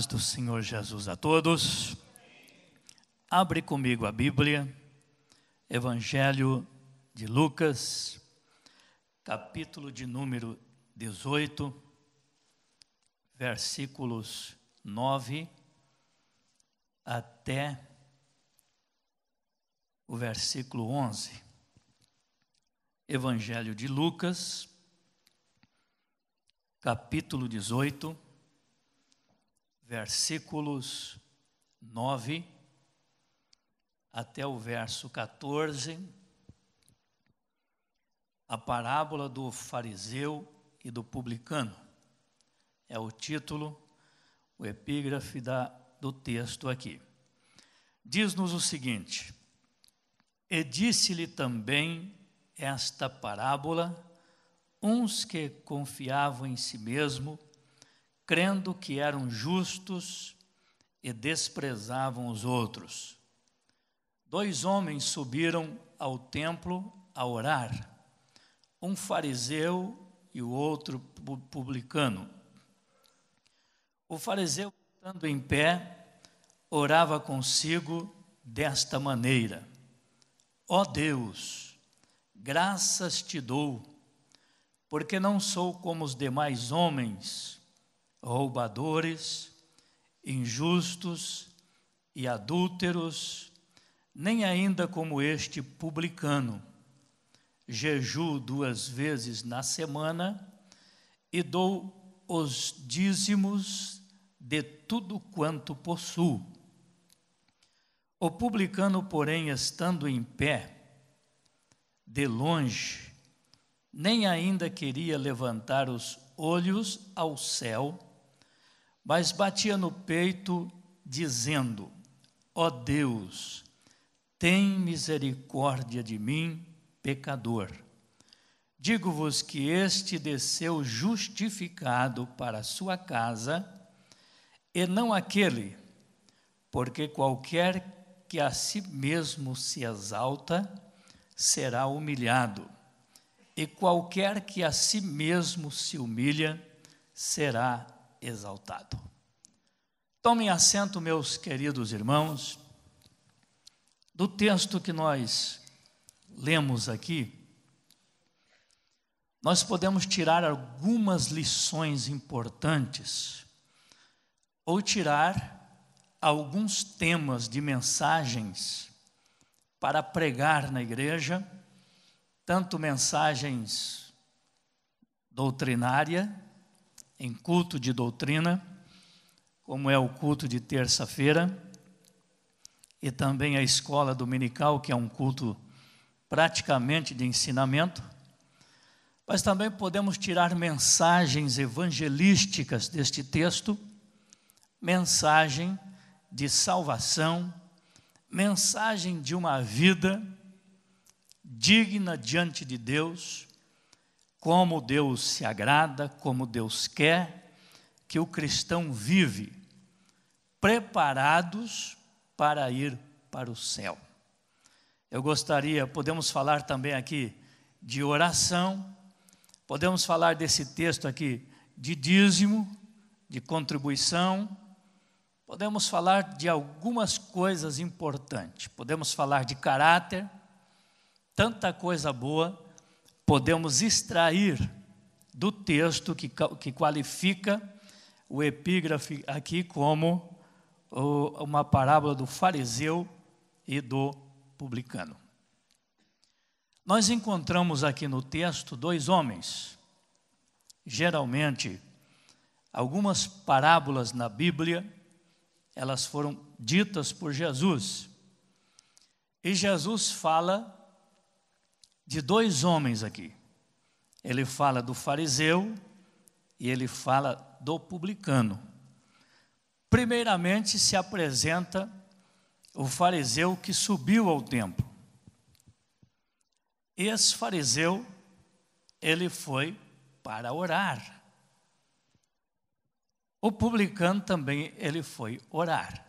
paz do Senhor Jesus a todos. Abre comigo a Bíblia, Evangelho de Lucas, capítulo de número 18, versículos 9 até o versículo 11. Evangelho de Lucas, capítulo 18, versículos 9 até o verso 14, a parábola do fariseu e do publicano. É o título, o epígrafe do texto aqui. Diz-nos o seguinte: e disse-lhe também esta parábola, uns que confiavam em si mesmo, crendo que eram justos e desprezavam os outros. 2 homens subiram ao templo a orar, um fariseu e o outro publicano. O fariseu, estando em pé, orava consigo desta maneira: ó Deus, graças te dou, porque não sou como os demais homens, roubadores, injustos e adúlteros, nem ainda como este publicano. Jejuo 2 vezes na semana e dou os dízimos de tudo quanto possuo. O publicano, porém, estando em pé, de longe, nem ainda queria levantar os olhos ao céu, mas batia no peito, dizendo: ó Deus, tem misericórdia de mim, pecador. Digo-vos que este desceu justificado para a sua casa, e não aquele, porque qualquer que a si mesmo se exalta, será humilhado, e qualquer que a si mesmo se humilha, será exaltado. Tomem assento, meus queridos irmãos. Do texto que nós lemos aqui, nós podemos tirar algumas lições importantes, ou tirar alguns temas de mensagens para pregar na igreja, tanto mensagens doutrinárias, em culto de doutrina, como é o culto de terça-feira, e também a escola dominical, que é um culto praticamente de ensinamento, mas também podemos tirar mensagens evangelísticas deste texto, mensagem de salvação, mensagem de uma vida digna diante de Deus, como Deus se agrada, como Deus quer que o cristão vive, preparados para ir para o céu. Eu gostaria, podemos falar também aqui de oração, podemos falar desse texto aqui de dízimo, de contribuição, podemos falar de algumas coisas importantes, podemos falar de caráter, tanta coisa boa podemos extrair do texto que qualifica o epígrafe aqui como uma parábola do fariseu e do publicano. Nós encontramos aqui no texto 2 homens. Geralmente, algumas parábolas na Bíblia, elas foram ditas por Jesus. E Jesus fala de 2 homens aqui. Ele fala do fariseu e ele fala do publicano. Primeiramente se apresenta o fariseu que subiu ao templo. Esse fariseu, ele foi para orar. O publicano também, ele foi orar.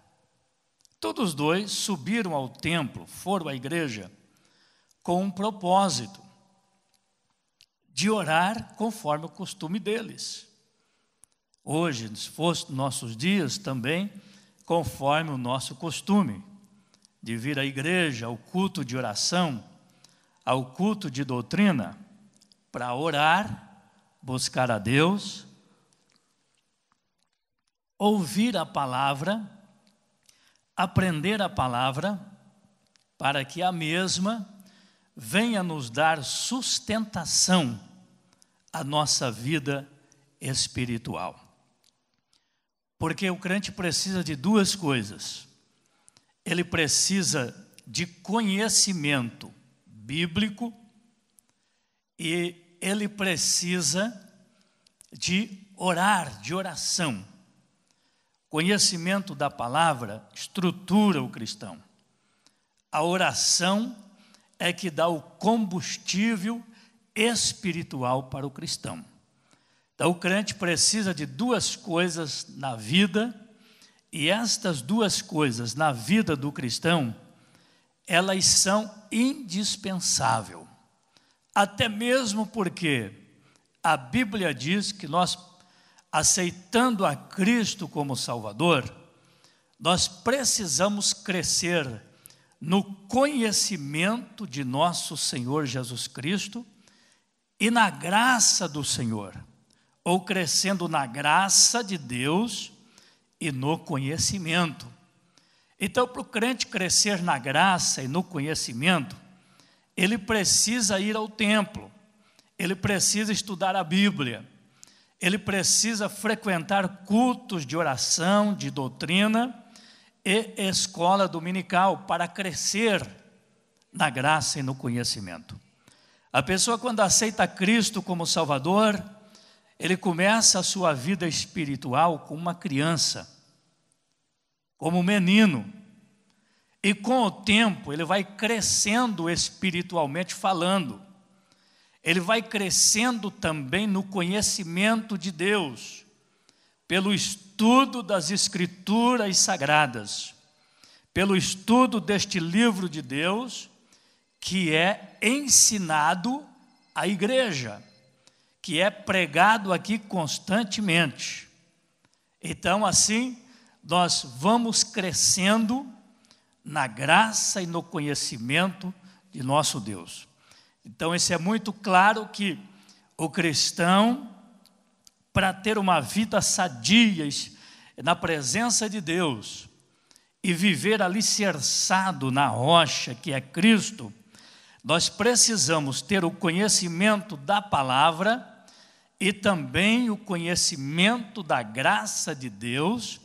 Todos os 2 subiram ao templo, foram à igreja, com um propósito de orar conforme o costume deles. hoje, se fosse nossos dias também, conforme o nosso costume, de vir à igreja, ao culto de oração, ao culto de doutrina, para orar, buscar a Deus, ouvir a palavra, aprender a palavra, para que a mesma venha nos dar sustentação à nossa vida espiritual. Porque o crente precisa de duas coisas. Ele precisa de conhecimento bíblico e ele precisa de orar, de oração. Conhecimento da palavra estrutura o cristão. A oração é que dá o combustível espiritual para o cristão. Então, o crente precisa de duas coisas na vida, e estas duas coisas na vida do cristão, elas são indispensáveis. Até mesmo porque a Bíblia diz que nós, aceitando a Cristo como Salvador, nós precisamos crescer no conhecimento de nosso Senhor Jesus Cristo e na graça do Senhor, ou crescendo na graça de Deus e no conhecimento. Então, para o crente crescer na graça e no conhecimento, ele precisa ir ao templo, ele precisa estudar a Bíblia, ele precisa frequentar cultos de oração, de doutrina e escola dominical para crescer na graça e no conhecimento. A pessoa, quando aceita Cristo como Salvador, ele começa a sua vida espiritual como uma criança, como um menino. E com o tempo ele vai crescendo espiritualmente falando. Ele vai crescendo também no conhecimento de Deus, pelo estudo das Escrituras Sagradas, pelo estudo deste livro de Deus, que é ensinado à igreja, que é pregado aqui constantemente. Então, assim, nós vamos crescendo na graça e no conhecimento de nosso Deus. Então, isso é muito claro que o cristão, para ter uma vida sadia na presença de Deus e viver alicerçado na rocha que é Cristo, nós precisamos ter o conhecimento da palavra e também o conhecimento da graça de Deus,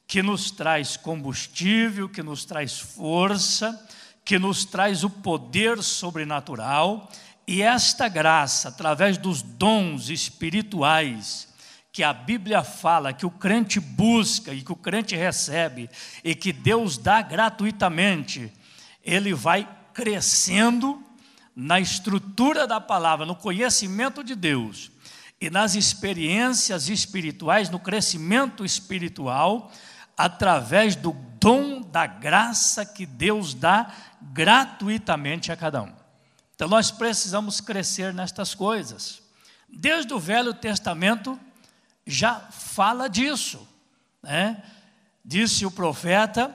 que nos traz combustível, que nos traz força, que nos traz o poder sobrenatural. E esta graça, através dos dons espirituais, que a Bíblia fala, que o crente busca e que o crente recebe, e que Deus dá gratuitamente, ele vai crescendo na estrutura da palavra, no conhecimento de Deus, e nas experiências espirituais, no crescimento espiritual, através do dom da graça que Deus dá gratuitamente a cada um. Então nós precisamos crescer nestas coisas. Desde o Velho Testamento já fala disso, né? Disse o profeta: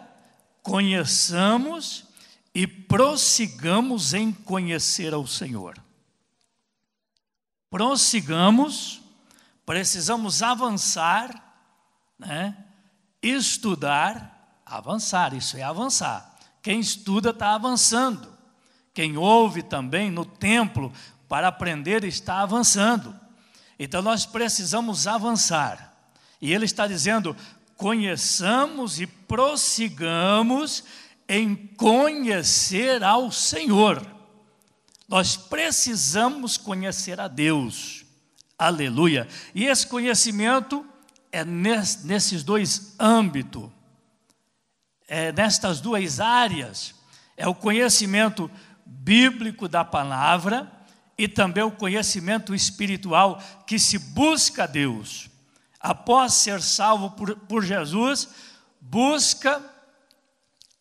conheçamos e prossigamos em conhecer ao Senhor. Prossigamos, precisamos avançar, né? Estudar, avançar, isso é avançar. Quem estuda está avançando. Quem ouve também no templo para aprender está avançando. Então nós precisamos avançar. E ele está dizendo: conheçamos e prossigamos em conhecer ao Senhor. Nós precisamos conhecer a Deus. Aleluia. E esse conhecimento é nesses dois âmbitos, nestas duas áreas. É o conhecimento bíblico da palavra e também o conhecimento espiritual que se busca a Deus. Após ser salvo por Jesus, busca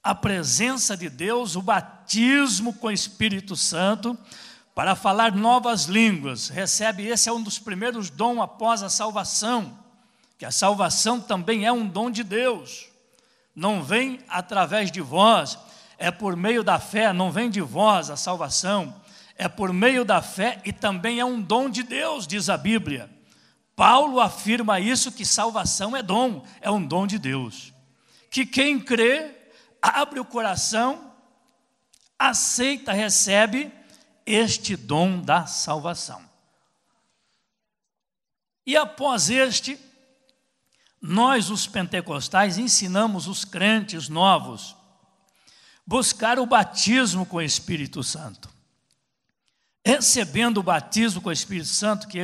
a presença de Deus, o batismo com o Espírito Santo, para falar novas línguas. Recebe, esse é um dos primeiros dons após a salvação, que a salvação também é um dom de Deus. Não vem através de vós, é por meio da fé, não vem de vós a salvação, é por meio da fé e também é um dom de Deus, diz a Bíblia. Paulo afirma isso, que salvação é um dom de Deus. Que quem crê, abre o coração, aceita, recebe este dom da salvação. E após este, nós os pentecostais ensinamos os crentes novos buscar o batismo com o Espírito Santo. Recebendo o batismo com o Espírito Santo, que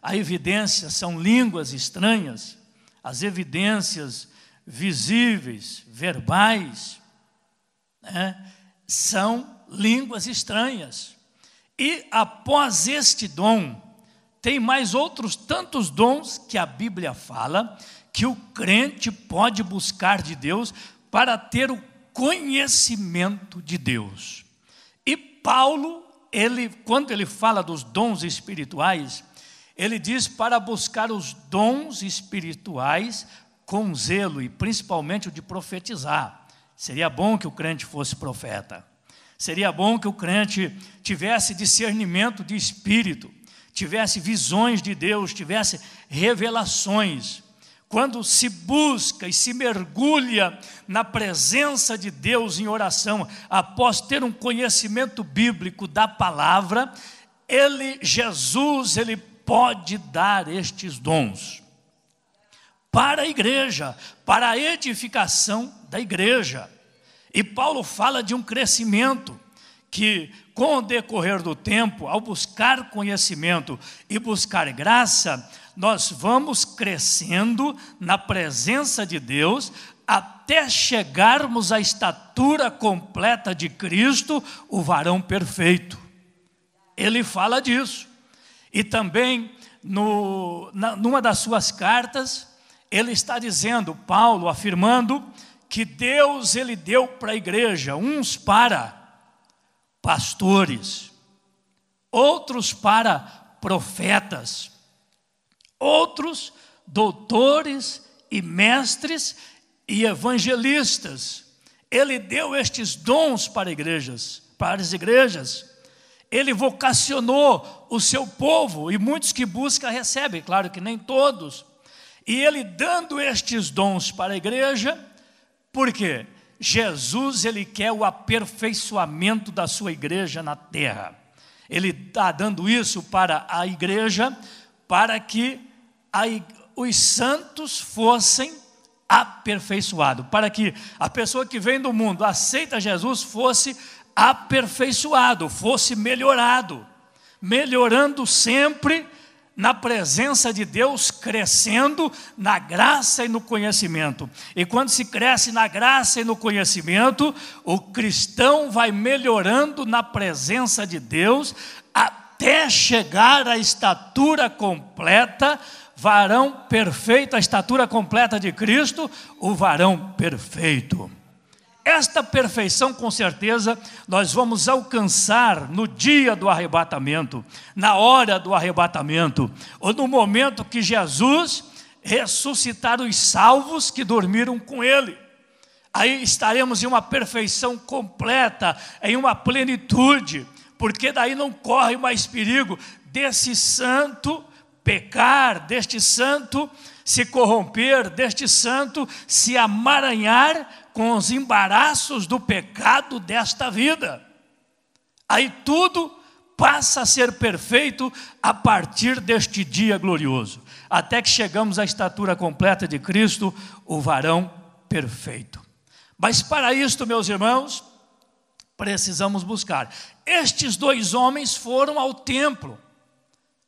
a evidência são línguas estranhas, as evidências visíveis, verbais, são línguas estranhas. E após este dom, tem mais outros tantos dons que a Bíblia fala, que o crente pode buscar de Deus para ter o conhecimento de Deus. E Paulo, quando ele fala dos dons espirituais, ele diz para buscar os dons espirituais com zelo, e principalmente o de profetizar. Seria bom que o crente fosse profeta. Seria bom que o crente tivesse discernimento de espírito, tivesse visões de Deus, tivesse revelações. Quando se busca e se mergulha na presença de Deus em oração, após ter um conhecimento bíblico da palavra, Jesus pode dar estes dons para a igreja, para a edificação da igreja. E Paulo fala de um crescimento que, com o decorrer do tempo, ao buscar conhecimento e buscar graça, nós vamos crescendo na presença de Deus até chegarmos à estatura completa de Cristo, o varão perfeito. Ele fala disso. E também, numa das suas cartas, ele está dizendo, Paulo, afirmando que Deus, ele deu para a igreja, uns para pastores, outros para profetas, outros doutores e mestres e evangelistas. Ele deu estes dons para as igrejas. Ele vocacionou o seu povo, e muitos que buscam recebem, claro que nem todos. E ele dando estes dons para a igreja, por quê? Jesus, ele quer o aperfeiçoamento da sua igreja na terra. Ele está dando isso para a igreja, para que os santos fossem aperfeiçoados, para que a pessoa que vem do mundo, aceita Jesus, fosse aperfeiçoado, fosse melhorado, melhorando sempre na presença de Deus, crescendo na graça e no conhecimento. E quando se cresce na graça e no conhecimento, o cristão vai melhorando na presença de Deus, até chegar à estatura completa, varão perfeito, a estatura completa de Cristo, o varão perfeito. Esta perfeição, com certeza, nós vamos alcançar no dia do arrebatamento, na hora do arrebatamento, ou no momento que Jesus ressuscitar os salvos que dormiram com Ele. Aí estaremos em uma perfeição completa, em uma plenitude, porque daí não corre mais perigo desse santo pecar, deste santo se corromper, deste santo se amaranhar com os embaraços do pecado desta vida. Aí tudo passa a ser perfeito a partir deste dia glorioso, até que chegamos à estatura completa de Cristo, o varão perfeito. Mas para isto, meus irmãos, precisamos buscar. Estes dois homens foram ao templo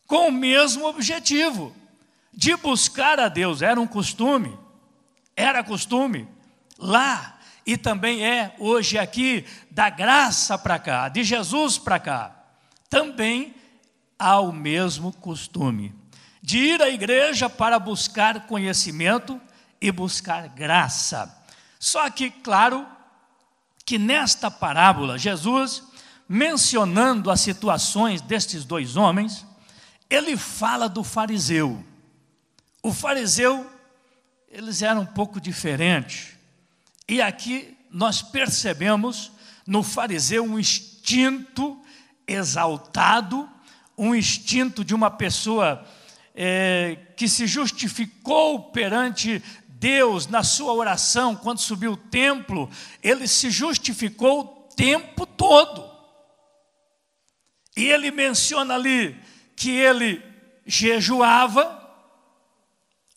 com o mesmo objetivo, de buscar a Deus. Era costume lá, e também é hoje aqui, da graça para cá, de Jesus para cá, também há o mesmo costume, de ir à igreja para buscar conhecimento e buscar graça. Só que, claro, que nesta parábola, Jesus, mencionando as situações destes dois homens, ele fala do fariseu. O fariseu eles eram um pouco diferentes. E aqui nós percebemos no fariseu um instinto exaltado, um instinto de uma pessoa que se justificou perante Deus na sua oração. Quando subiu ao templo, ele se justificou o tempo todo. E ele menciona ali que ele jejuava.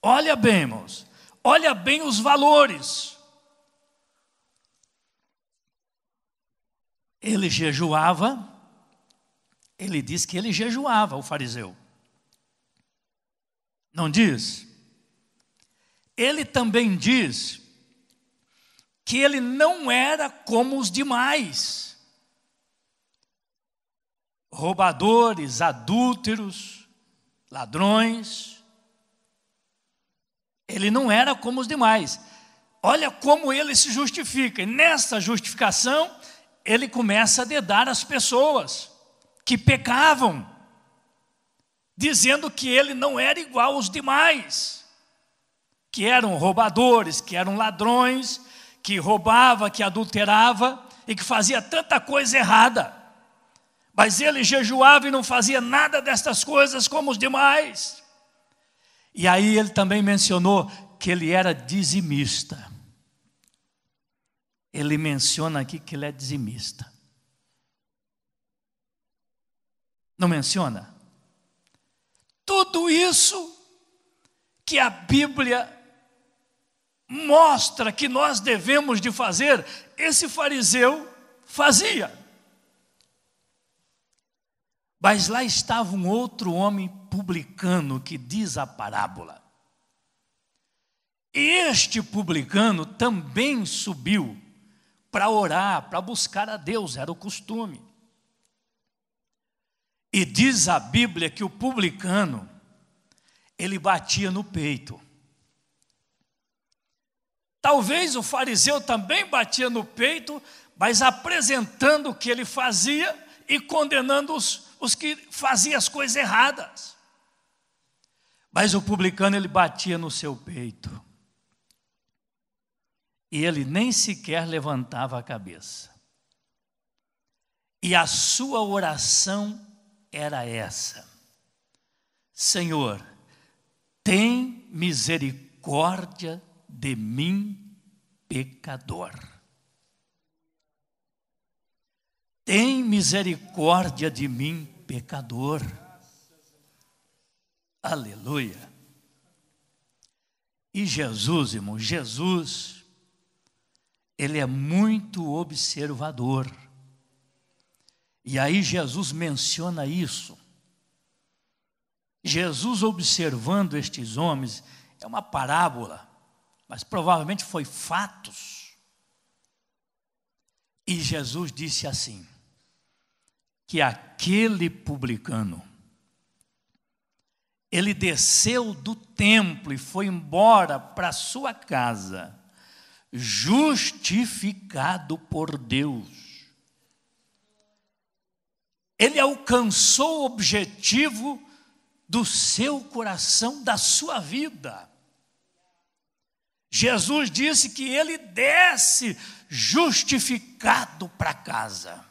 Olha bem, irmãos, olha bem os valores. Ele jejuava, ele diz que ele jejuava, o fariseu. Não diz? Ele também diz que ele não era como os demais. Roubadores, adúlteros, ladrões. Ele não era como os demais. Olha como ele se justifica. E nessa justificação, ele começa a dedar as pessoas que pecavam, dizendo que ele não era igual aos demais, que eram roubadores, que eram ladrões, que roubava, que adulterava e que fazia tanta coisa errada. Mas ele jejuava e não fazia nada destas coisas como os demais. E aí ele também mencionou que ele era dizimista. Ele menciona aqui que ele é dizimista. Não menciona? Tudo isso que a Bíblia mostra que nós devemos de fazer, esse fariseu fazia. Mas lá estava um outro homem publicano que diz a parábola. E este publicano também subiu para orar, para buscar a Deus, era o costume. E diz a Bíblia que o publicano, ele batia no peito. Talvez o fariseu também batia no peito, mas apresentando o que ele fazia e condenando os que faziam as coisas erradas. Mas o publicano, ele batia no seu peito. E ele nem sequer levantava a cabeça. E a sua oração era essa: Senhor, tem misericórdia de mim, pecador. Tem misericórdia de mim, pecador. Aleluia. E Jesus, irmão, Jesus, ele é muito observador. E aí Jesus menciona isso. Jesus observando estes homens, é uma parábola, mas provavelmente foi fatos. E Jesus disse assim, que aquele publicano, ele desceu do templo e foi embora para sua casa, justificado por Deus. Ele alcançou o objetivo do seu coração, da sua vida. Jesus disse que ele desce justificado para casa.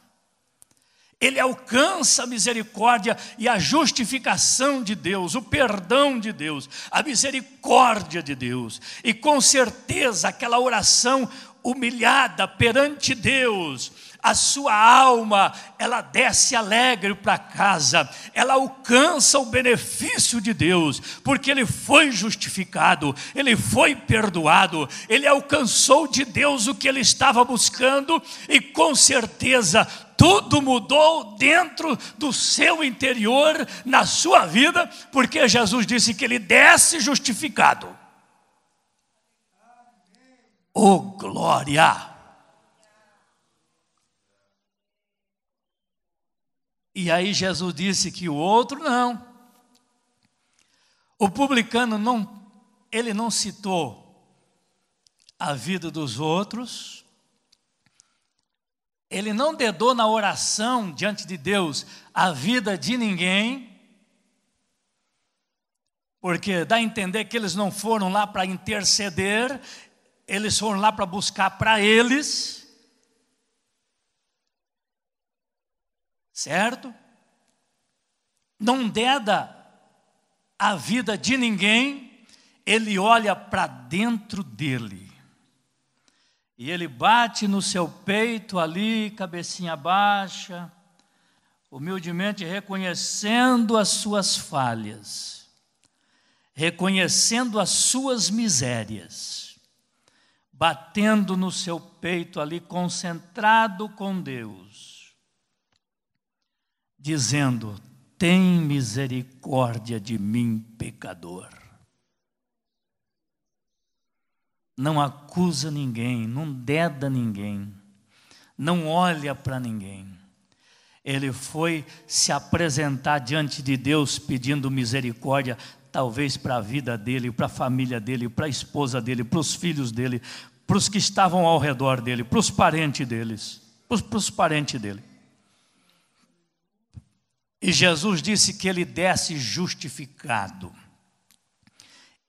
Ele alcança a misericórdia e a justificação de Deus, o perdão de Deus, a misericórdia de Deus. E com certeza aquela oração humilhada perante Deus, a sua alma, ela desce alegre para casa, ela alcança o benefício de Deus, porque ele foi justificado, ele foi perdoado, ele alcançou de Deus o que ele estava buscando, e com certeza tudo mudou dentro do seu interior, na sua vida, porque Jesus disse que ele desce justificado. Oh, glória! E aí Jesus disse que o outro não. O publicano ele não citou a vida dos outros, ele não dedou na oração diante de Deus a vida de ninguém, Porque dá a entender que eles não foram lá para interceder, eles foram lá para buscar para eles. Certo? Não deda a vida de ninguém, ele olha para dentro dele. E ele bate no seu peito ali, cabecinha baixa, humildemente reconhecendo as suas falhas, reconhecendo as suas misérias, batendo no seu peito ali, concentrado com Deus, dizendo: tem misericórdia de mim, pecador. Não acusa ninguém, não deda ninguém, não olha para ninguém. Ele foi se apresentar diante de Deus pedindo misericórdia, talvez para a vida dele, para a família dele, para a esposa dele, para os filhos dele, para os que estavam ao redor dele, para os parentes deles, para os parentes dele. E Jesus disse que ele desce justificado.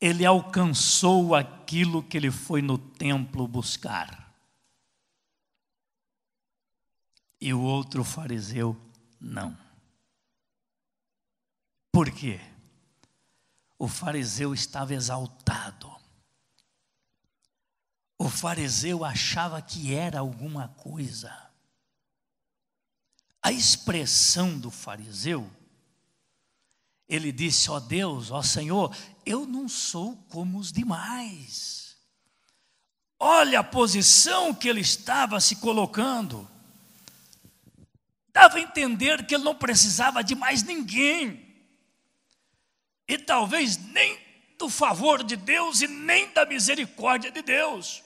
Ele alcançou aquilo que ele foi no templo buscar. E o outro fariseu não. Por quê? O fariseu estava exaltado. O fariseu achava que era alguma coisa. A expressão do fariseu, ele disse: ó Deus, ó Senhor, eu não sou como os demais. Olha a posição que ele estava se colocando. Dava a entender que ele não precisava de mais ninguém. E talvez nem do favor de Deus e nem da misericórdia de Deus.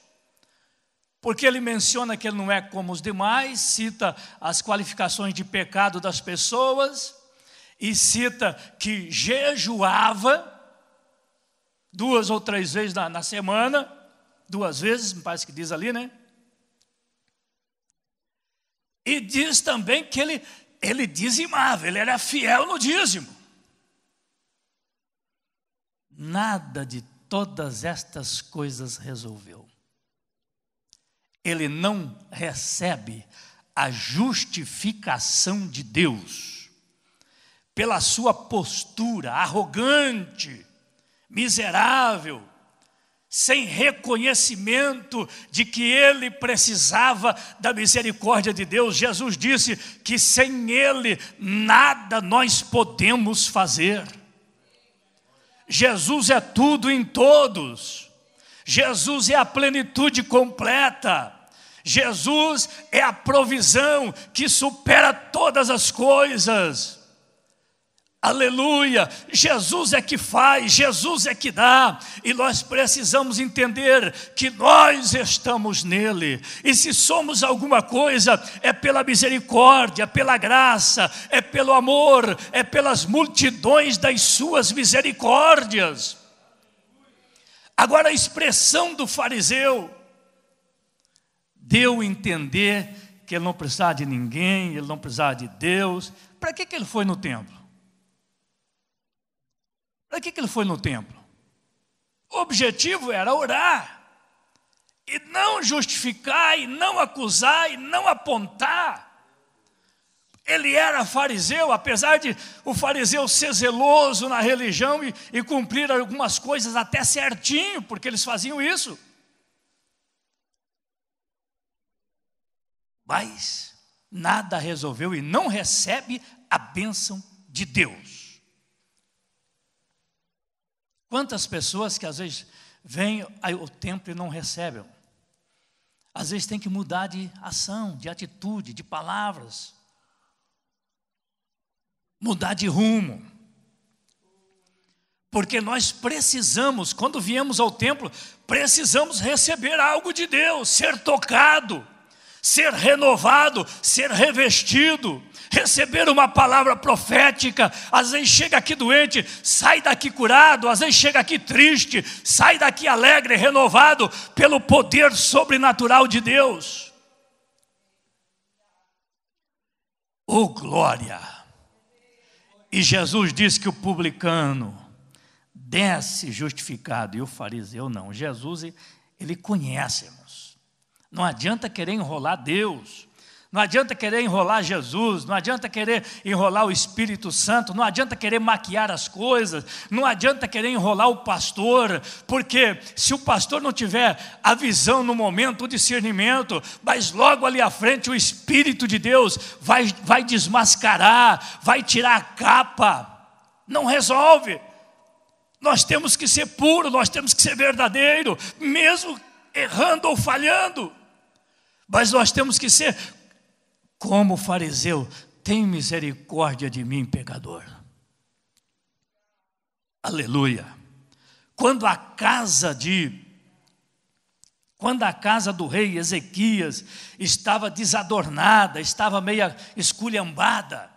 Porque ele menciona que ele não é como os demais, cita as qualificações de pecado das pessoas, e cita que jejuava 2 ou 3 vezes na semana, 2 vezes, me parece que diz ali, né? E diz também que ele dizimava, ele era fiel no dízimo. Nada de todas estas coisas resolveu. Ele não recebe a justificação de Deus pela sua postura arrogante, miserável, sem reconhecimento de que ele precisava da misericórdia de Deus. Jesus disse que sem ele nada nós podemos fazer. Jesus é tudo em todos. Jesus é a plenitude completa. Jesus é a provisão que supera todas as coisas. Aleluia! Jesus é que faz, Jesus é que dá, e nós precisamos entender que nós estamos nele, e se somos alguma coisa, é pela misericórdia, pela graça, é pelo amor, é pelas multidões das suas misericórdias. Agora a expressão do fariseu deu a entender que ele não precisava de ninguém, ele não precisava de Deus. Para que ele foi no templo? Para que ele foi no templo? O objetivo era orar, e não justificar, e não acusar, e não apontar. Ele era fariseu, apesar de o fariseu ser zeloso na religião e cumprir algumas coisas até certinho, porque eles faziam isso. Mas nada resolveu e não recebe a bênção de Deus. Quantas pessoas que às vezes vêm ao templo e não recebem. Às vezes tem que mudar de ação, de atitude, de palavras. Mudar de rumo. Porque nós precisamos, quando viemos ao templo, precisamos receber algo de Deus, ser tocado, ser renovado, ser revestido, receber uma palavra profética. Às vezes chega aqui doente, sai daqui curado. Às vezes chega aqui triste, sai daqui alegre, renovado pelo poder sobrenatural de Deus. Oh, glória! E Jesus disse que o publicano desce justificado, e o fariseu não. Jesus, ele conhece, irmãos. Não adianta querer enrolar Deus, não adianta querer enrolar Jesus, não adianta querer enrolar o Espírito Santo, não adianta querer maquiar as coisas, não adianta querer enrolar o pastor, porque se o pastor não tiver a visão no momento, o discernimento, mas logo ali à frente o Espírito de Deus vai desmascarar, vai tirar a capa, não resolve. Nós temos que ser puro, nós temos que ser verdadeiro, mesmo errando ou falhando, mas nós temos que ser como o fariseu: tem misericórdia de mim, pecador. Aleluia. Quando a casa do rei Ezequias estava desadornada, estava meia esculhambada,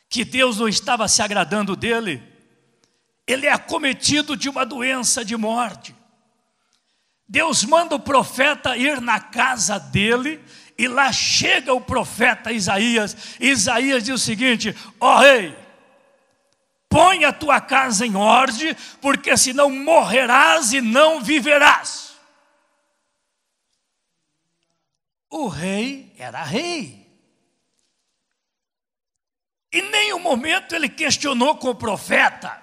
que Deus não estava se agradando dele, ele é acometido de uma doença de morte. Deus manda o profeta ir na casa dele, e lá chega o profeta Isaías. Isaías diz o seguinte: ó rei, põe a tua casa em ordem, porque senão morrerás e não viverás. O rei era rei. Em nenhum momento ele questionou com o profeta.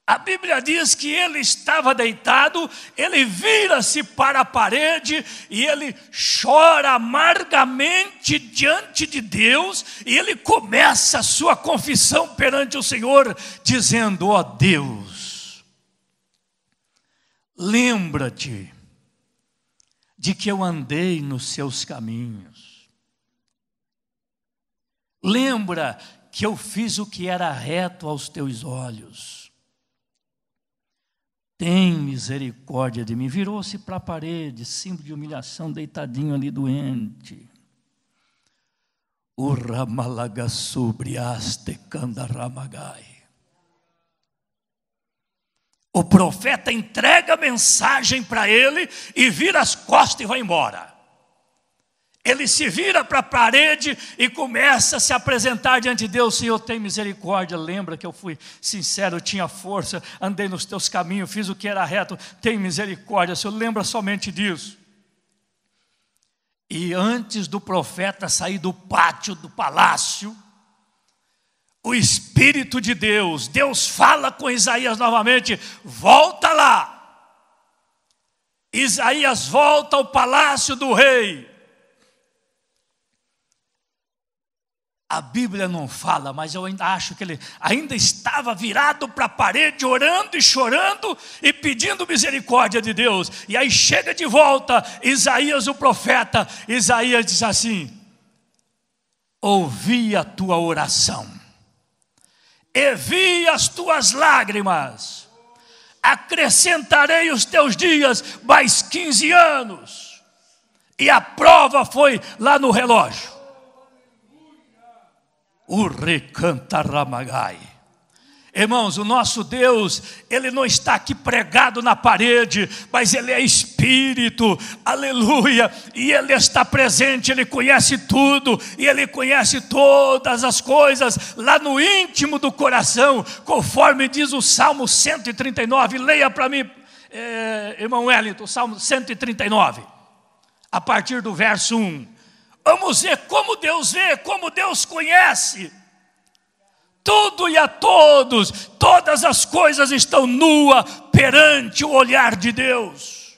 A Bíblia diz que ele estava deitado, ele vira-se para a parede e ele chora amargamente diante de Deus, e ele começa a sua confissão perante o Senhor, dizendo: ó Deus, lembra-te de que eu andei nos seus caminhos, lembra que eu fiz o que era reto aos teus olhos. Tem misericórdia de mim. Virou-se para a parede, símbolo de humilhação, deitadinho ali doente. O ramalagazubriaste candaramagai. O profeta entrega a mensagem para ele e vira as costas e vai embora. Ele se vira para a parede e começa a se apresentar diante de Deus: Senhor, tem misericórdia, lembra que eu fui sincero, eu tinha força, andei nos teus caminhos, fiz o que era reto, tem misericórdia, Senhor, lembra somente disso. E antes do profeta sair do pátio do palácio, o Espírito de Deus fala com Isaías novamente: volta lá. Isaías volta ao palácio do rei. A Bíblia não fala, mas eu ainda acho que ele ainda estava virado para a parede, orando e chorando e pedindo misericórdia de Deus. E aí chega de volta Isaías, o profeta. Isaías diz assim: ouvi a tua oração, e vi as tuas lágrimas, acrescentarei os teus dias mais 15 anos. E a prova foi lá no relógio. O recantaramagai. Irmãos, o nosso Deus, Ele não está aqui pregado na parede, mas Ele é Espírito, aleluia, e Ele está presente, Ele conhece tudo, e Ele conhece todas as coisas, lá no íntimo do coração, conforme diz o Salmo 139, leia para mim, irmão Wellington, o Salmo 139, a partir do verso 1, vamos ver como Deus vê, como Deus conhece. Tudo e a todos, todas as coisas estão nuas perante o olhar de Deus.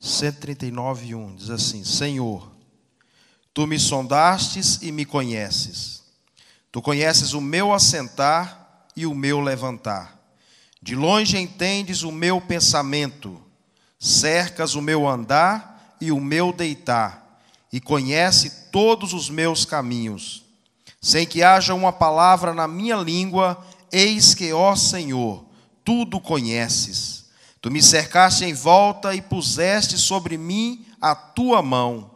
(139:1) diz assim: Senhor, tu me sondastes e me conheces. Tu conheces o meu assentar e o meu levantar. De longe entendes o meu pensamento, cercas o meu andar e o meu deitar, e conhece todos os meus caminhos. Sem que haja uma palavra na minha língua, eis que, ó Senhor, tudo conheces. Tu me cercaste em volta e puseste sobre mim a tua mão.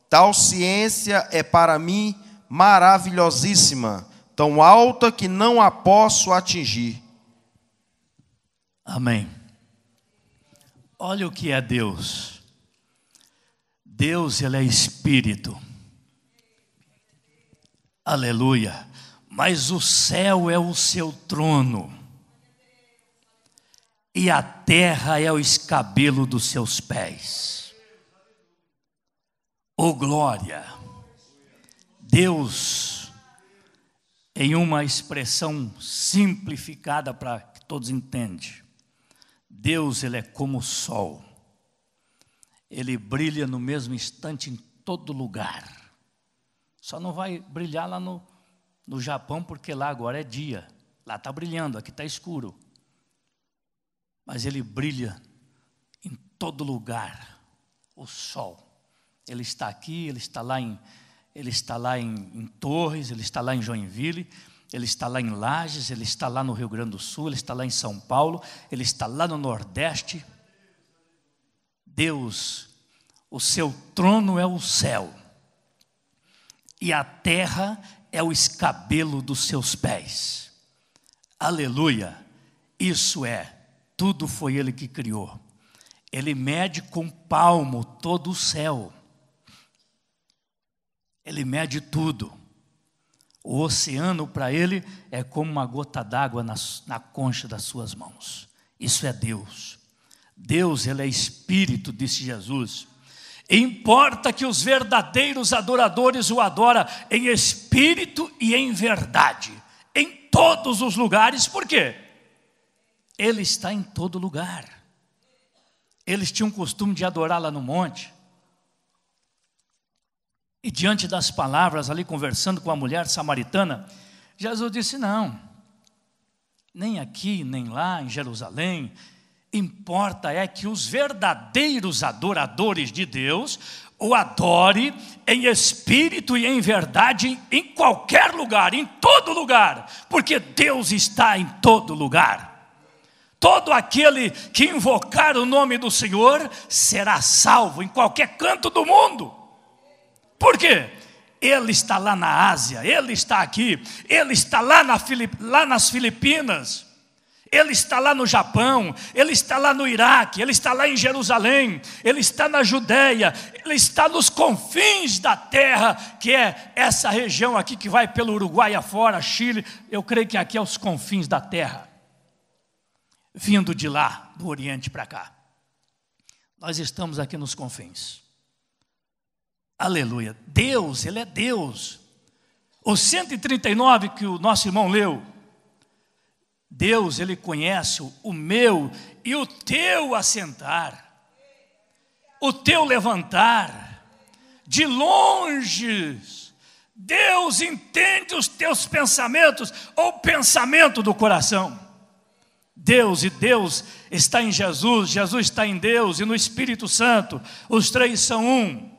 Tal ciência é para mim maravilhosíssima, tão alta que não a posso atingir. Amém. Olha o que é Deus. Deus, Ele é Espírito. Aleluia. Mas o céu é o seu trono, e a terra é o escabelo dos seus pés. Oh glória! Deus, em uma expressão simplificada para que todos entendam, Deus, Ele é como o sol. Ele brilha no mesmo instante em todo lugar. Só não vai brilhar lá no Japão, porque lá agora é dia. Lá está brilhando, aqui está escuro. Mas Ele brilha em todo lugar, o sol. Ele está aqui, Ele está lá em Torres, Ele está lá em Joinville, Ele está lá em Lages, Ele está lá no Rio Grande do Sul, Ele está lá em São Paulo, Ele está lá no Nordeste. Deus, o seu trono é o céu, e a terra é o escabelo dos seus pés. Aleluia! Isso é, tudo foi Ele que criou. Ele mede com palmo todo o céu. Ele mede tudo. O oceano para Ele é como uma gota d'água na concha das suas mãos. Isso é Deus. Deus, Ele é Espírito, disse Jesus. Importa que os verdadeiros adoradores o adorem em espírito e em verdade, em todos os lugares. Por quê? Ele está em todo lugar. Eles tinham o costume de adorar lá no monte. E diante das palavras ali, conversando com a mulher samaritana, Jesus disse: não, nem aqui, nem lá em Jerusalém. Importa é que os verdadeiros adoradores de Deus o adore em espírito e em verdade, em qualquer lugar, em todo lugar, porque Deus está em todo lugar. Todo aquele que invocar o nome do Senhor será salvo em qualquer canto do mundo. Por quê? Ele está lá na Ásia, Ele está aqui, Ele está lá nas Filipinas, Ele está lá no Japão, Ele está lá no Iraque, Ele está lá em Jerusalém, Ele está na Judéia, Ele está nos confins da terra, que é essa região aqui que vai pelo Uruguai afora, Chile. Eu creio que aqui é os confins da terra, vindo de lá, do Oriente para cá. Nós estamos aqui nos confins. Aleluia. Deus, Ele é Deus. O 139 que o nosso irmão leu, Deus, Ele conhece o meu e o teu assentar, o teu levantar, de longe. Deus entende os teus pensamentos, ou o pensamento do coração. Deus está em Jesus, Jesus está em Deus e no Espírito Santo, os três são um.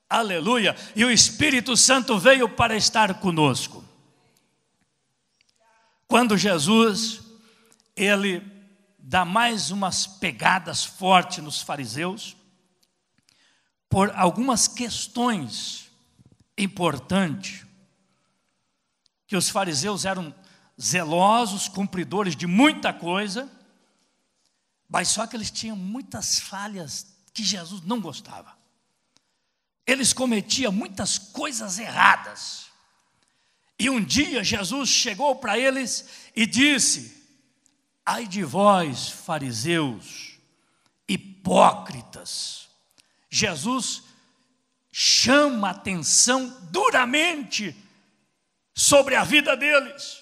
Aleluia. E o Espírito Santo veio para estar conosco. Quando Jesus, Ele dá mais umas pegadas fortes nos fariseus, por algumas questões importantes, que os fariseus eram zelosos, cumpridores de muita coisa, mas só que eles tinham muitas falhas que Jesus não gostava. Eles cometiam muitas coisas erradas. E um dia Jesus chegou para eles e disse: ai de vós, fariseus, hipócritas. Jesus chama a atenção duramente sobre a vida deles.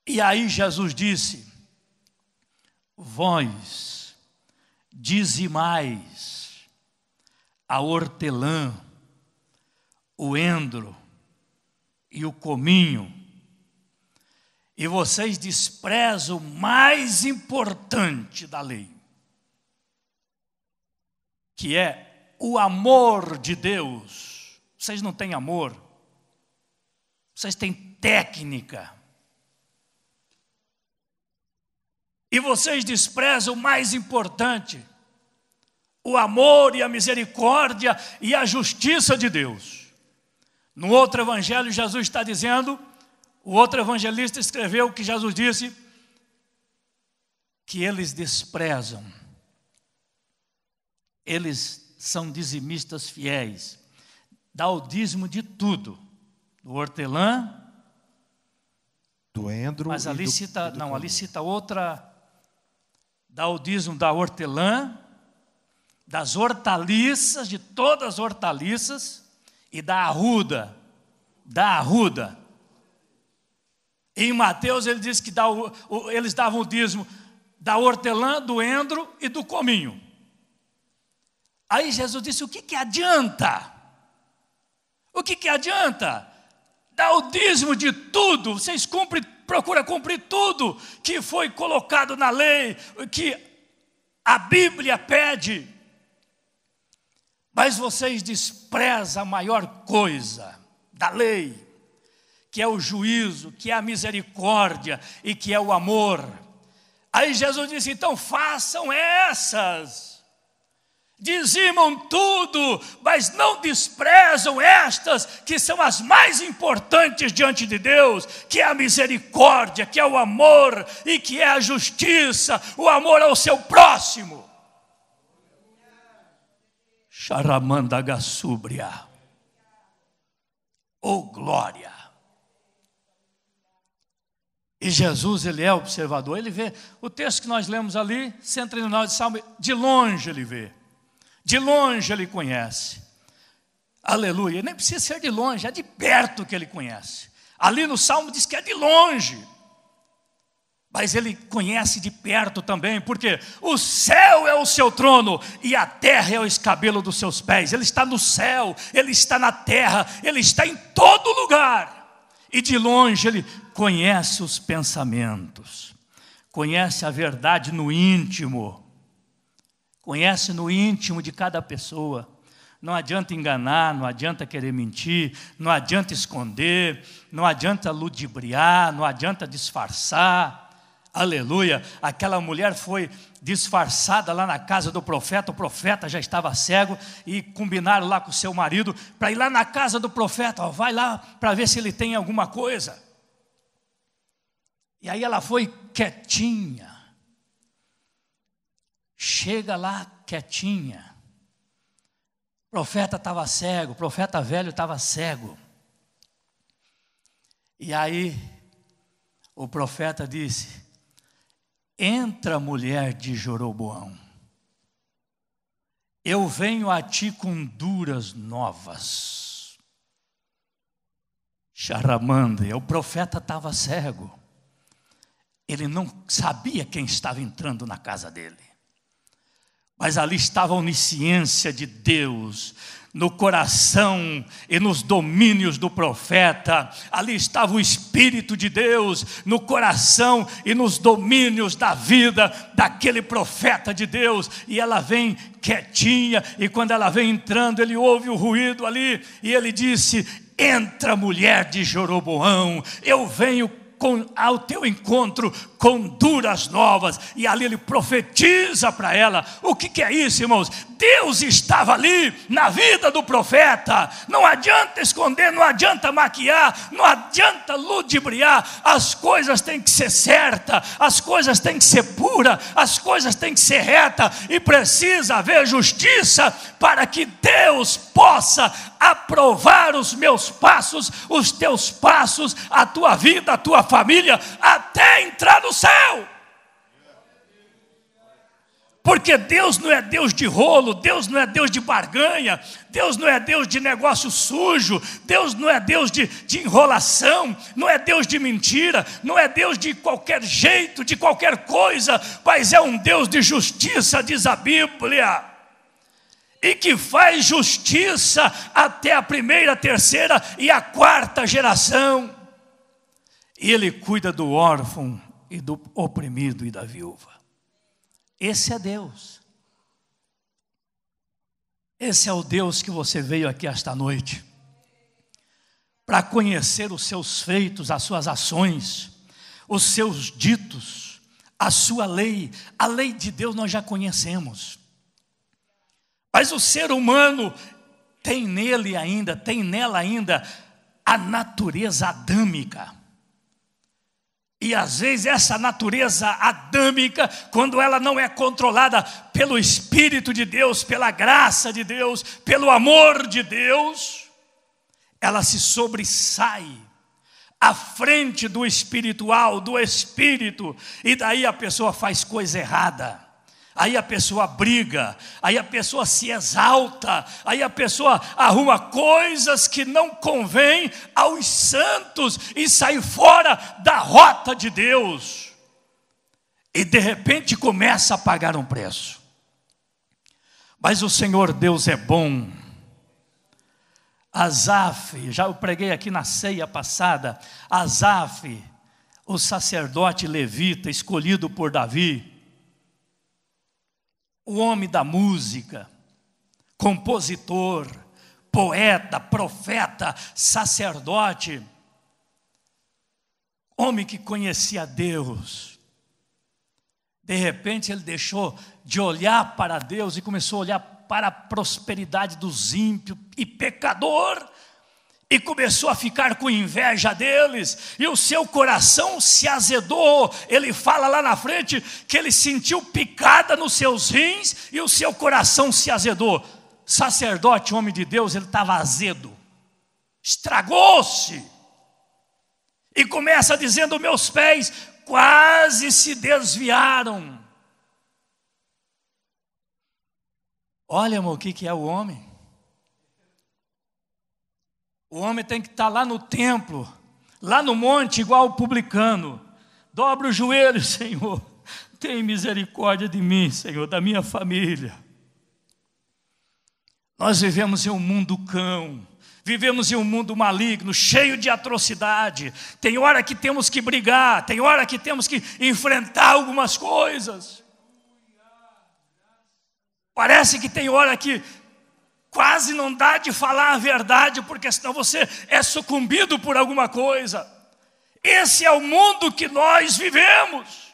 E aí Jesus disse: vós dizimais a hortelã, o endro e o cominho, e vocês desprezam o mais importante da lei, que é o amor de Deus. Vocês não têm amor, vocês têm técnica, e vocês desprezam o mais importante, o amor e a misericórdia e a justiça de Deus. No outro evangelho, Jesus está dizendo, o outro evangelista escreveu que Jesus disse que eles desprezam eles são dizimistas fiéis, dá o dízimo de tudo, do hortelã, do endro, mas ali do, cita, do não, cominho. ali cita outra, dá o dízimo da hortelã, das hortaliças, de todas as hortaliças, e da arruda, Em Mateus ele diz que eles davam o dízimo da hortelã, do endro e do cominho. Aí Jesus disse: o que adianta? O que adianta? Dá o dízimo de tudo, vocês procuram cumprir tudo que foi colocado na lei, que a Bíblia pede, mas vocês desprezam a maior coisa da lei, que é o juízo, que é a misericórdia e que é o amor. Aí Jesus disse: então façam essas. Dizimam tudo, mas não desprezam estas que são as mais importantes diante de Deus, que é a misericórdia, que é o amor e que é a justiça, o amor ao seu próximo. Charamandagassúbria. Oh glória! E Jesus, ele é observador, ele vê o texto que nós lemos ali, 139 de Salmo, de longe ele vê. De longe ele conhece. Aleluia. Nem precisa ser de longe, é de perto que ele conhece. Ali no Salmo diz que é de longe, mas ele conhece de perto também, porque o céu é o seu trono e a terra é o escabelo dos seus pés. Ele está no céu, ele está na terra, ele está em todo lugar. E de longe ele conhece os pensamentos, conhece a verdade no íntimo. Conhece no íntimo de cada pessoa. Não adianta enganar, não adianta querer mentir, não adianta esconder, não adianta ludibriar, não adianta disfarçar. Aleluia. Aquela mulher foi disfarçada lá na casa do profeta, o profeta já estava cego e combinaram lá com o seu marido para ir lá na casa do profeta, vai lá para ver se ele tem alguma coisa. E aí ela foi quietinha. Chega lá quietinha. O profeta estava cego, o profeta velho estava cego. E aí o profeta disse: entra, mulher de Jeroboão, eu venho a ti com duras novas. Charamanda, o profeta estava cego. Ele não sabia quem estava entrando na casa dele. Mas ali estava a onisciência de Deus, no coração e nos domínios do profeta. Ali estava o Espírito de Deus, no coração e nos domínios da vida daquele profeta de Deus. E ela vem quietinha, e quando ela vem entrando, ele ouve o ruído ali, e ele disse: entra, mulher de Jeroboão, eu venho ao teu encontro com duras novas. E ali ele profetiza para ela. O que é isso, irmãos? Deus estava ali na vida do profeta. Não adianta esconder, não adianta maquiar, não adianta ludibriar. As coisas têm que ser certas, as coisas têm que ser puras, as coisas têm que ser retas, e precisa haver justiça para que Deus possa aprovar os meus passos, os teus passos, a tua vida, a tua família, até entrar no céu. Porque Deus não é Deus de rolo, Deus não é Deus de barganha, Deus não é Deus de negócio sujo, Deus não é Deus de enrolação, não é Deus de mentira, não é Deus de qualquer jeito, de qualquer coisa, mas é um Deus de justiça, diz a Bíblia, e que faz justiça até a primeira, a terceira e a quarta geração. E Ele cuida do órfão e do oprimido e da viúva. Esse é Deus. Esse é o Deus que você veio aqui esta noite para conhecer os seus feitos, as suas ações, os seus ditos, a sua lei. A lei de Deus nós já conhecemos. Mas o ser humano tem nela ainda a natureza adâmica. E às vezes essa natureza adâmica, quando ela não é controlada pelo Espírito de Deus, pela graça de Deus, pelo amor de Deus, ela se sobressai à frente do espiritual, do Espírito, e daí a pessoa faz coisa errada. Aí a pessoa briga, aí a pessoa se exalta, aí a pessoa arruma coisas que não convém aos santos e sai fora da rota de Deus. E de repente começa a pagar um preço. Mas o Senhor Deus é bom. Asaf, já eu preguei aqui na ceia passada, Asaf, o sacerdote levita escolhido por Davi, o homem da música, compositor, poeta, profeta, sacerdote, homem que conhecia Deus. De repente ele deixou de olhar para Deus e começou a olhar para a prosperidade dos ímpios e pecador, e começou a ficar com inveja deles, e o seu coração se azedou. Ele fala lá na frente que ele sentiu picada nos seus rins, e o seu coração se azedou. Sacerdote, homem de Deus, ele estava azedo, estragou-se, e começa dizendo: meus pés quase se desviaram. Olha, amor, o que é o homem? O homem tem que estar lá no templo, lá no monte, igual o publicano. Dobra o joelho: Senhor, tem misericórdia de mim, Senhor, da minha família. Nós vivemos em um mundo cão, vivemos em um mundo maligno, cheio de atrocidade. Tem hora que temos que brigar, tem hora que temos que enfrentar algumas coisas. Parece que tem hora que quase não dá de falar a verdade, porque senão você é sucumbido por alguma coisa. Esse é o mundo que nós vivemos.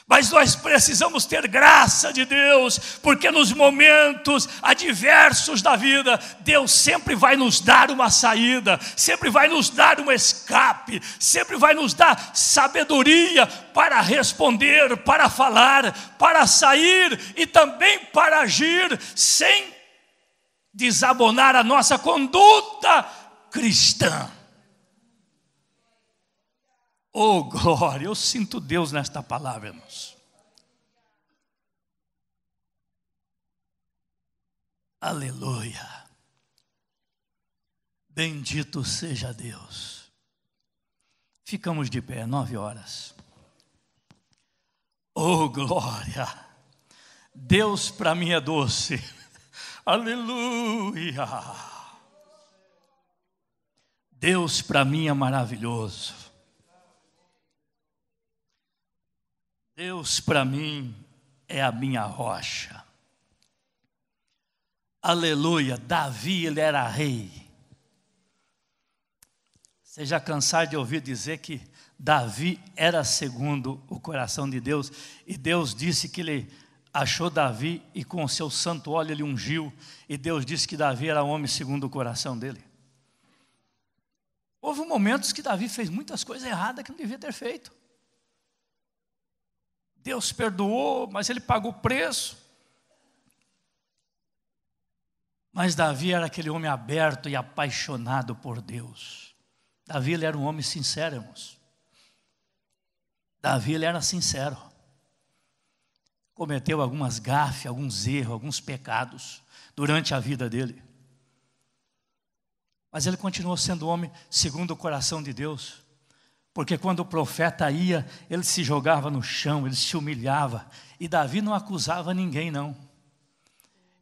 Mas nós precisamos ter graça de Deus, porque nos momentos adversos da vida, Deus sempre vai nos dar uma saída, sempre vai nos dar um escape, sempre vai nos dar sabedoria para responder, para falar, para sair e também para agir sem desabonar a nossa conduta cristã. Oh glória, eu sinto Deus nesta palavra, irmãos. Aleluia. Bendito seja Deus. Ficamos de pé, 9h. Oh glória. Deus para mim é doce. Aleluia. Deus para mim é maravilhoso. Deus para mim é a minha rocha. Aleluia. Davi, ele era rei. Você já cansado de ouvir dizer que Davi era segundo o coração de Deus, e Deus disse que ele achou Davi e com o seu santo óleo ele ungiu, e Deus disse que Davi era homem segundo o coração dele. Houve momentos que Davi fez muitas coisas erradas que não devia ter feito. Deus perdoou, mas ele pagou o preço. Mas Davi era aquele homem aberto e apaixonado por Deus. Davi, ele era um homem sincero, irmãos. Davi, ele era sincero. Cometeu algumas gafes, alguns erros, alguns pecados durante a vida dele. Mas ele continuou sendo homem segundo o coração de Deus. Porque quando o profeta ia, ele se jogava no chão, ele se humilhava. E Davi não acusava ninguém, não.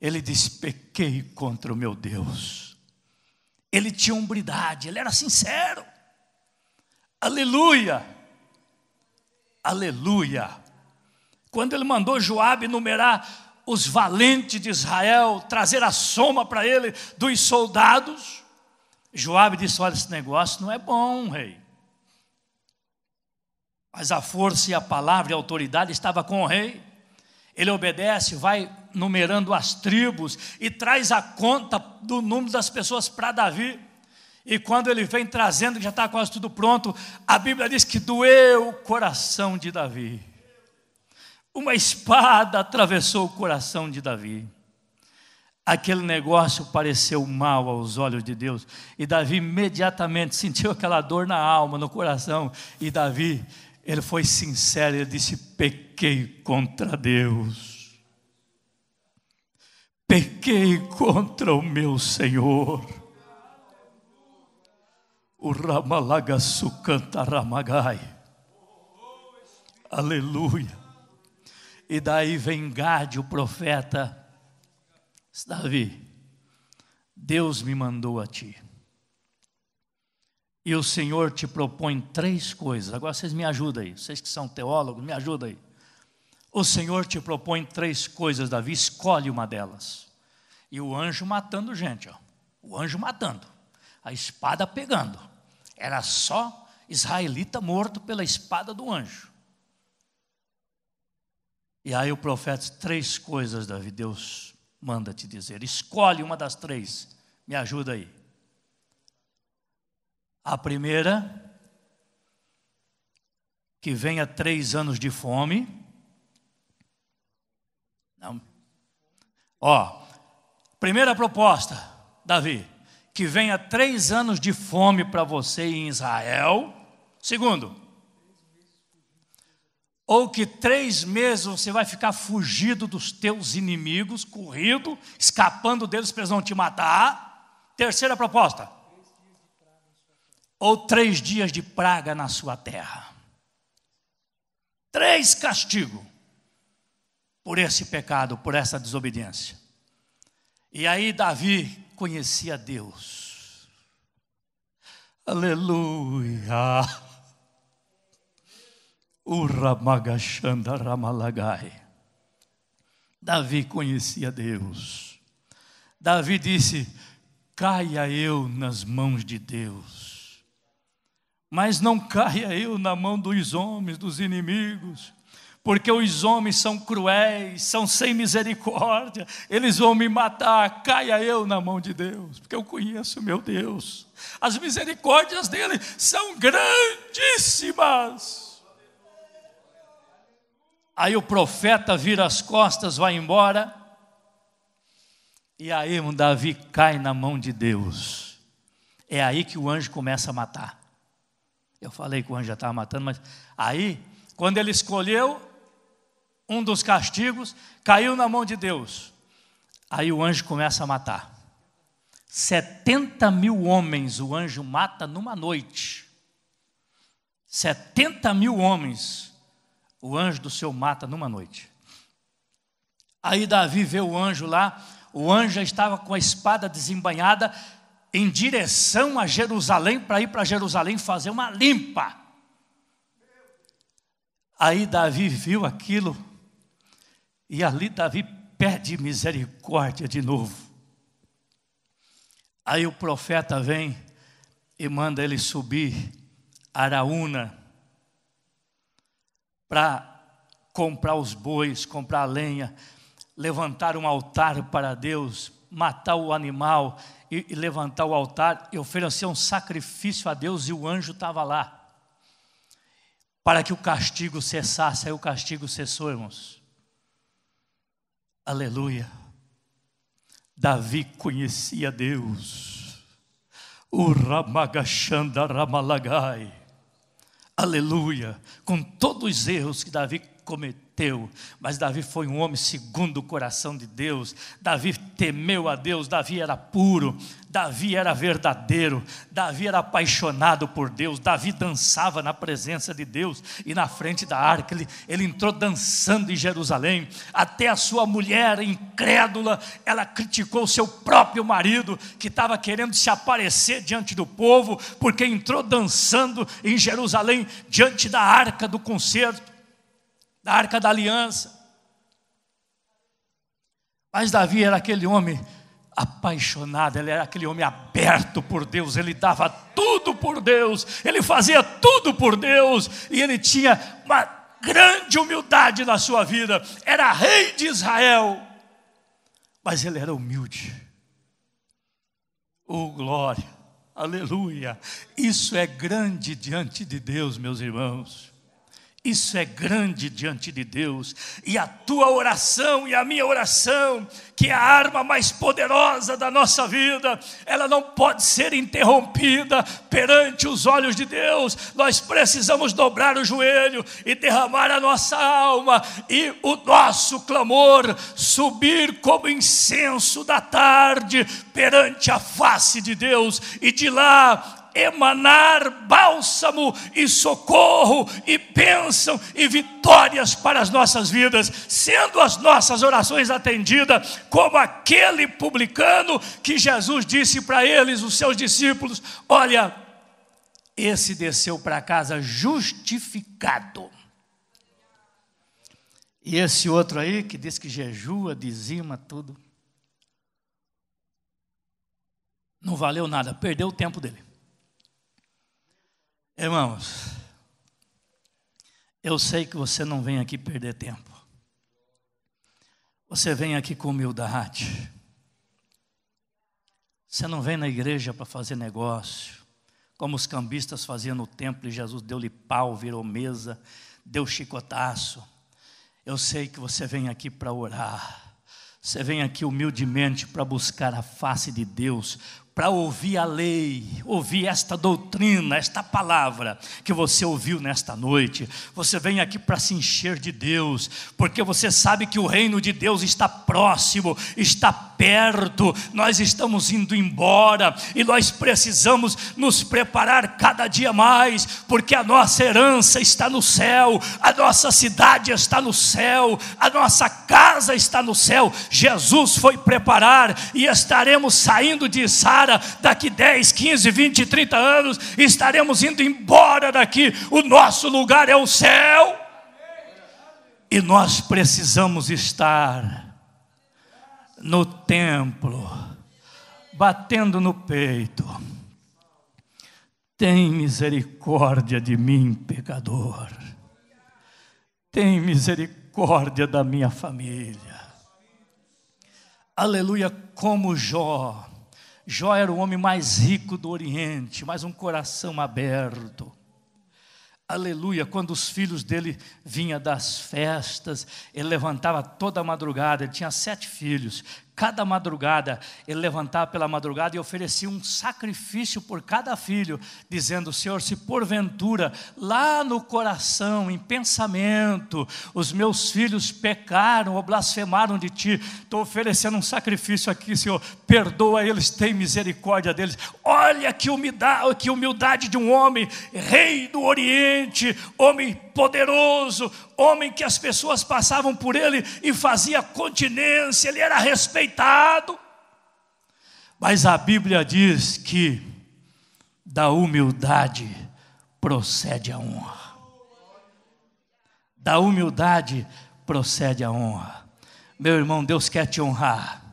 Ele disse: pequei contra o meu Deus. Ele tinha hombridade, ele era sincero. Aleluia. Aleluia. Quando ele mandou Joabe numerar os valentes de Israel, trazer a soma para ele dos soldados, Joabe disse: olha, esse negócio não é bom, rei. Mas a força e a palavra e a autoridade estava com o rei. Ele obedece, vai numerando as tribos e traz a conta do número das pessoas para Davi. E quando ele vem trazendo, que já está quase tudo pronto, a Bíblia diz que doeu o coração de Davi. Uma espada atravessou o coração de Davi. Aquele negócio pareceu mal aos olhos de Deus. E Davi imediatamente sentiu aquela dor na alma, no coração. E Davi, ele foi sincero, ele disse: pequei contra Deus. Pequei contra o meu Senhor. O Ramalagaçu canta Ramagai. Aleluia. E daí vem Gade, o profeta. Davi, Deus me mandou a ti. E o Senhor te propõe 3 coisas. Agora vocês me ajudam aí. Vocês que são teólogos, me ajudam aí. O Senhor te propõe 3 coisas, Davi. Escolhe uma delas. E o anjo matando gente, ó. O anjo matando. A espada pegando. Era só israelita morto pela espada do anjo. E aí o profeta, 3 coisas, Davi, Deus manda te dizer. Escolhe uma das 3. Me ajuda aí. A primeira, que venha 3 anos de fome. Não. Ó, primeira proposta, Davi, que venha 3 anos de fome para você em Israel. Segundo, ou que 3 meses você vai ficar fugido dos teus inimigos, corrido, escapando deles para eles não te matar. Terceira proposta, ou 3 dias de praga na sua terra. 3 castigos por esse pecado, por essa desobediência. E aí Davi conhecia Deus. Aleluia. O Ramagashanda Ramalagai. Davi conhecia Deus. Davi disse: caia eu nas mãos de Deus, mas não caia eu na mão dos homens, dos inimigos, porque os homens são cruéis, são sem misericórdia, eles vão me matar. Caia eu na mão de Deus, porque eu conheço meu Deus. As misericórdias dele são grandíssimas. Aí o profeta vira as costas, vai embora. E aí Davi cai na mão de Deus. É aí que o anjo começa a matar. Eu falei que o anjo já estava matando, mas aí, quando ele escolheu um dos castigos, caiu na mão de Deus. Aí o anjo começa a matar. 70.000 homens o anjo mata numa noite. 70.000 homens o anjo do Senhor mata numa noite. Aí Davi vê o anjo lá. O anjo já estava com a espada desembainhada em direção a Jerusalém, para ir para Jerusalém fazer uma limpa. Aí Davi viu aquilo, e ali Davi pede misericórdia de novo. Aí o profeta vem e manda ele subir a Araúna para comprar os bois, comprar a lenha, levantar um altar para Deus, matar o animal e levantar o altar e oferecer um sacrifício a Deus. E o anjo estava lá para que o castigo cessasse. Aí o castigo cessou, irmãos. Aleluia. Davi conhecia Deus. O Ramagashanda Ramalagai. Aleluia. Com todos os erros que Davi cometeu, mas Davi foi um homem segundo o coração de Deus. Davi temeu a Deus. Davi era puro, Davi era verdadeiro, Davi era apaixonado por Deus. Davi dançava na presença de Deus e na frente da arca. Ele entrou dançando em Jerusalém. Até a sua mulher incrédula, ela criticou o seu próprio marido, que estava querendo se aparecer diante do povo, porque entrou dançando em Jerusalém diante da arca do concerto, da arca da aliança. Mas Davi era aquele homem apaixonado, ele era aquele homem aberto por Deus, ele dava tudo por Deus, ele fazia tudo por Deus, e ele tinha uma grande humildade na sua vida. Era rei de Israel, mas ele era humilde. Oh glória, Aleluia. Isso é grande diante de Deus, meus irmãos. Isso é grande diante de Deus. E a tua oração e a minha oração, que é a arma mais poderosa da nossa vida, ela não pode ser interrompida perante os olhos de Deus. Nós precisamos dobrar o joelho e derramar a nossa alma, e o nosso clamor subir como incenso da tarde perante a face de Deus, e de lá emanar bálsamo e socorro e bênção e vitórias para as nossas vidas, sendo as nossas orações atendidas, como aquele publicano que Jesus disse para eles, os seus discípulos: olha, esse desceu para casa justificado. E esse outro aí, que diz que jejua, dizima tudo, não valeu nada, perdeu o tempo dele. Irmãos, eu sei que você não vem aqui perder tempo. Você vem aqui com humildade. Você não vem na igreja para fazer negócio, como os cambistas faziam no templo, e Jesus deu-lhe pau, virou mesa, deu chicotaço. Eu sei que você vem aqui para orar. Você vem aqui humildemente para buscar a face de Deus, para ouvir a lei, ouvir esta doutrina, esta palavra que você ouviu nesta noite. Você vem aqui para se encher de Deus, porque você sabe que o reino de Deus está próximo, está perto. Nós estamos indo embora e nós precisamos nos preparar cada dia mais, porque a nossa herança está no céu, a nossa cidade está no céu, a nossa casa está no céu. Jesus foi preparar e estaremos saindo de Sara daqui 10, 15, 20, 30 anos, estaremos indo embora daqui. O nosso lugar é o céu, e nós precisamos estar no templo, batendo no peito: tem misericórdia de mim, pecador. Tem misericórdia da minha família. Aleluia. Como Jó era o homem mais rico do Oriente, mas um coração aberto. Aleluia. Quando os filhos dele vinham das festas, ele levantava toda a madrugada. Ele tinha 7 filhos. Cada madrugada, ele levantava pela madrugada e oferecia um sacrifício por cada filho, dizendo: Senhor, se porventura, lá no coração, em pensamento, os meus filhos pecaram ou blasfemaram de Ti, estou oferecendo um sacrifício aqui, Senhor, perdoa eles, tem misericórdia deles. Olha que humildade de um homem, rei do Oriente, homem poderoso, homem que as pessoas passavam por ele e fazia continência, ele era respeitado. Mas a Bíblia diz que da humildade procede a honra. Da humildade procede a honra. Meu irmão, Deus quer te honrar.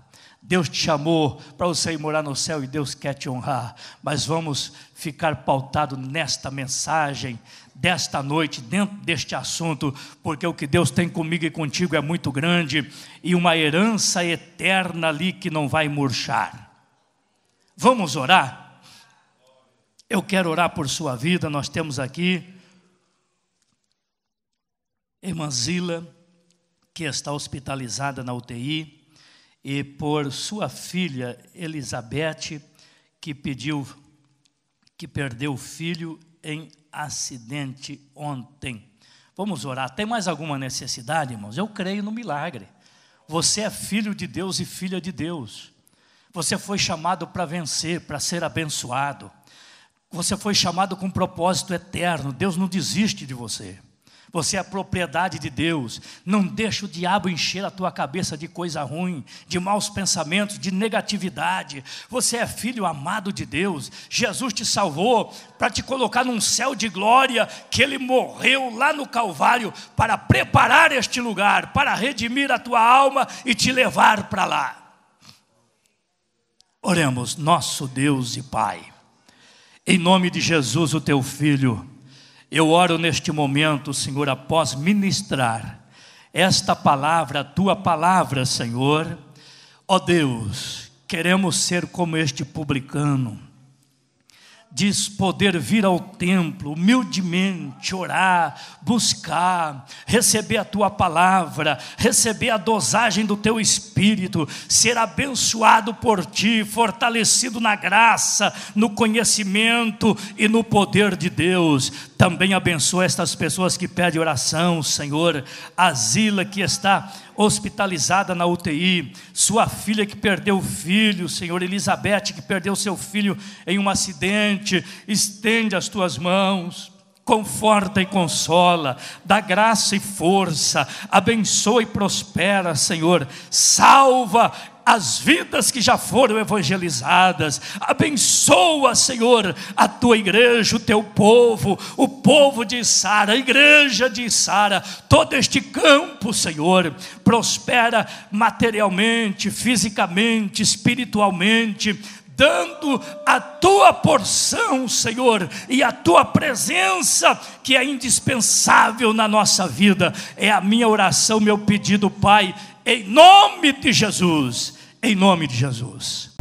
Deus te chamou para você ir morar no céu, e Deus quer te honrar. Mas vamos ficar pautado nesta mensagem desta noite, dentro deste assunto, porque o que Deus tem comigo e contigo é muito grande, e uma herança eterna ali que não vai murchar. Vamos orar? Eu quero orar por sua vida. Nós temos aqui irmã Zila, que está hospitalizada na UTI, e por sua filha Elizabeth, que perdeu o filho em acidente ontem. Vamos orar. Tem mais alguma necessidade, irmãos? Eu creio no milagre. Você é filho de Deus e filha de Deus. Você foi chamado para vencer, para ser abençoado. Você foi chamado com um propósito eterno. Deus não desiste de você. Você é a propriedade de Deus. Não deixa o diabo encher a tua cabeça de coisa ruim, de maus pensamentos, de negatividade. Você é filho amado de Deus. Jesus te salvou para te colocar num céu de glória, que Ele morreu lá no Calvário para preparar este lugar, para redimir a tua alma e te levar para lá. Oremos. Nosso Deus e Pai, em nome de Jesus, o teu Filho, eu oro neste momento, Senhor, após ministrar esta palavra, a tua palavra, Senhor. Ó Deus, queremos ser como este publicano. diz poder vir ao templo, humildemente orar, buscar, receber a tua palavra, receber a dosagem do teu Espírito, ser abençoado por ti, fortalecido na graça, no conhecimento e no poder de Deus. Também abençoa estas pessoas que pedem oração, Senhor. A Zila, que está hospitalizada na UTI, sua filha que perdeu o filho, Senhor, Elizabeth, que perdeu seu filho em um acidente, estende as tuas mãos, conforta e consola, dá graça e força, abençoa e prospera, Senhor, salva as vidas que já foram evangelizadas, abençoa, Senhor, a tua igreja, o teu povo, o povo de Sara, a igreja de Sara, todo este campo, Senhor, prospera materialmente, fisicamente, espiritualmente, dando a tua porção, Senhor, e a tua presença, que é indispensável na nossa vida. É a minha oração, meu pedido, Pai, em nome de Jesus, em nome de Jesus.